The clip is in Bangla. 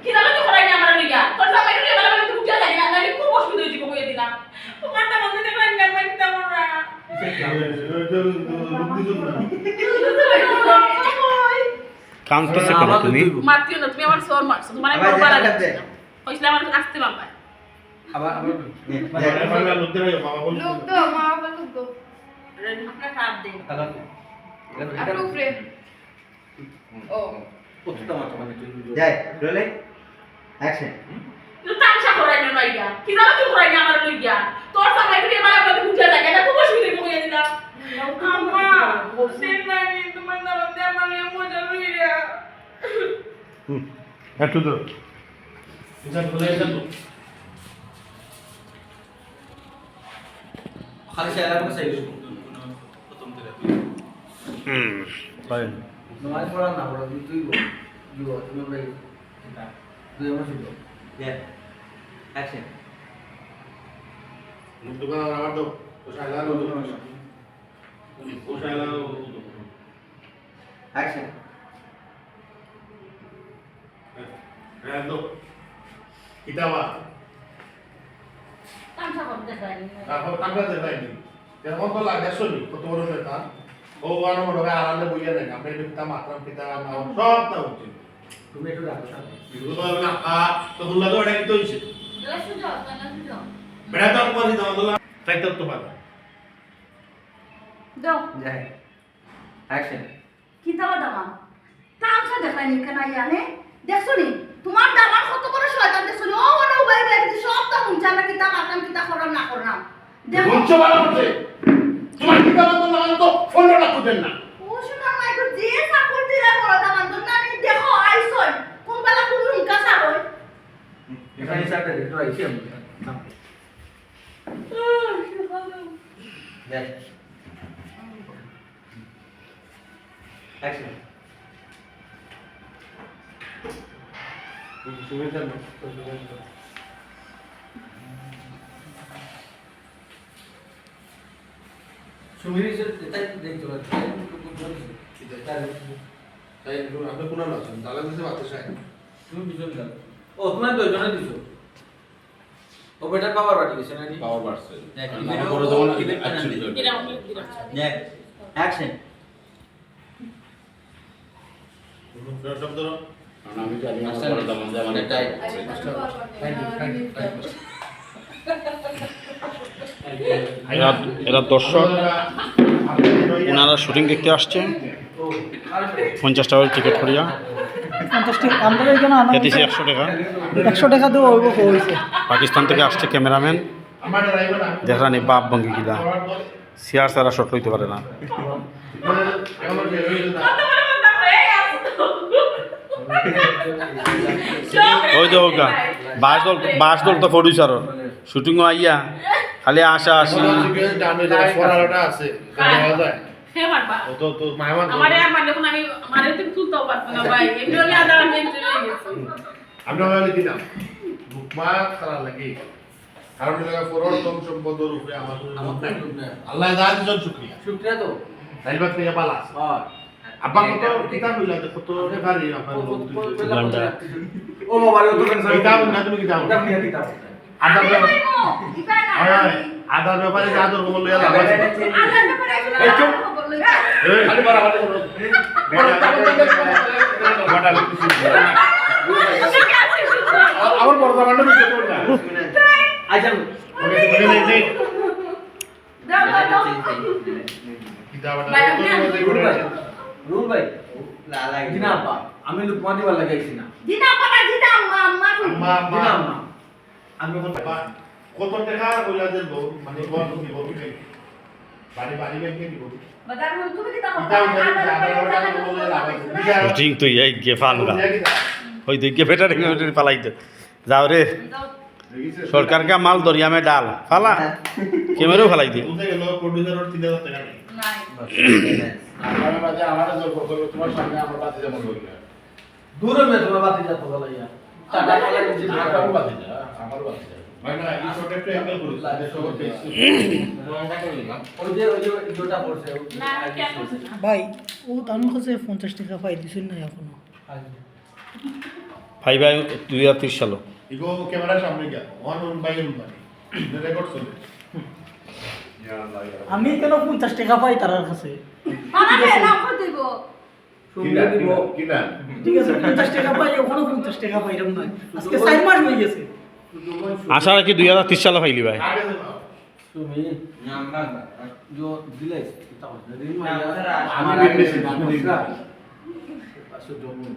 কি জানো তো করাই না আমার লিগা তোর জামাই রে বলা বলা তুই বুঝা যায় না আমি খুব অসুবিধা হইছি কইয়া দিলাম তোমারটা বন্ধ তে পারেন না মাইতা মোরা কামতেছে কেন তুমি? মারতিও না তুমি আমার সর মারছো তোমার আমি বড় লাগছে কইছলা আমার আসতে বাবা আবার লোক দো মা বাবা লোক দো আপনার কাট দেন আপনি উপরে ও যাই রোলে অ্যাকশন তুই তামসা করাই না মাইয়া কি জানো তুই করাই না আমার লিগা তোর জামাই রে বলা বলা তুই বুঝা যায় না খুব অসুবিধা কইয়া দিলাম আম্মা হোসেন নাই তোমার নাম দে আমার মজা লইরা একটু তো খালি চাইলাম চাই তাই নয় পড়া না পড়া তুই গো তুমি ভাই তুই আমার শুধু দেখ অ্যাকশন অ্যাকশন তামসা করতে পারি তুমি একটু রাখো সামনে দাও যাই অ্যাকশন কি দাও দামা তামসা দেখাই নি কেন ইয়ানে দেখছো নি তোমার দামান কত বড় শয়তান দেখছো নি ও ওনা উবাই বাইরে সব তো হুনছে আমরা কিতা মাতাম কিতা করলাম না করলাম দেখো ও শোনা মাইকো যে সাপোর্ট দিলা বড় দামান তো না নি দেখো আইসই কোন বেলা কোন নুনকা সাবই এখানে সাথে একটু আইছি আমি দেখ অ্যাকশন সুমিরি সে তাই দেখতে পাচ্ছি তুমি বিজন দাও ও তোমার দুজনে দিছো ও বেটা পাওয়ার বাটি গেছে নাকি পাওয়ার বাড়ছে দেখ অ্যাকশন আমি জানি আমার বড় দাম যে আমার টাইট এরা দর্শক ওনারা শুটিং দেখতে আসছে 50 টাকার টিকিট করিয়া 50 টাকা আমরা এখানে আনা এদিকে 100 টাকা 100 টাকা দিয়ে ওইব হইছে পাকিস্তান থেকে আসছে ক্যামেরাম্যান দেখরানি বাপ ভঙ্গি কিলা সিয়ার সারা শট লইতে পারে না ওই তো ওগা বাস দল তো ফড়ুই সার শুটিং আইয়া খালি আশা আসি হে মারবা আমারে আর মারলে কোন আমি মারে তুমি তুলতেও পারছ না ভাই এমনি আমি আদা আমি চলে গেছি আমরা লিখি না বুকমা খারাপ লাগে কারণ লাগা ফরওয়ার্ড কম সম্পদের উপরে আমার আল্লাহ জাহাজন শুকরিয়া শুকরিয়া তো রাইবাত থেকে পালা হ্যাঁ আব্বা কত কিতাব হইলা কত গাড়ি আপনার ও বাবা ও তো কিতাব না তুমি কিতাব কিতাব আদার আদার ব্যাপারে আদর কবল লইয়া লাভ আছে খালি বাড়াবাড়ি করো আমার বড় জামানটা বুঝতে পারল না আচ্ছা দাও দাও কিতাবটা রুল ভাই লালাই দিনা আপা আমি লুকমা দিবার লাগাইছি না দিনা পাটা দিনা আম্মা আম্মা দিনা আম্মা আম্মা আমি কত টাকা কইলা দেব মানে কোন তুমি বলবি বাড়ি বাড়ি ব্যাংকে দিব বাজার তুমি কি দাও শুটিং তো এই গে ফালগা ওই তো গে বেটারে পালাইতে যাও রে সরকার কা মাল দরিয়া মে ডাল ফালা ক্যামেরাও ফালাই দে বুঝে গেল প্রোডিউসারের 3000 টাকা নেই নাই আমার বাজে আমার জোর করলো তোমার সামনে আমার বাজে যেমন হইল দূরে মে তোমার বাতি যা তো লাইয়া টাটা পালা কিছু আমার বাজে যা আমার বাজে যা ভাই না এই ছোট একটা অ্যাঙ্গেল করি লাইনে সব পেছি ওই যে দুটা পড়ছে না কেন ভাই ও তার কাছে 50 টাকা পাই দিছেন না এখনো ফাইবা 2030 সাল ইগো ক্যামেরার সামনে গিয়া on on by on by record চলে আমি কেন 50 টাকা পাই তার কাছে আমাকে না করতে দিব কিনা কিনা ঠিক আছে 50 টাকা পাই ওখানে 50 টাকা পাইলাম না আজকে 4 মাস হয়ে গেছে আশা রাখি 2030 সালে ফাইলি ভাই আগে দাও তুমি না जो दिले আমি বেশি আসো জমুন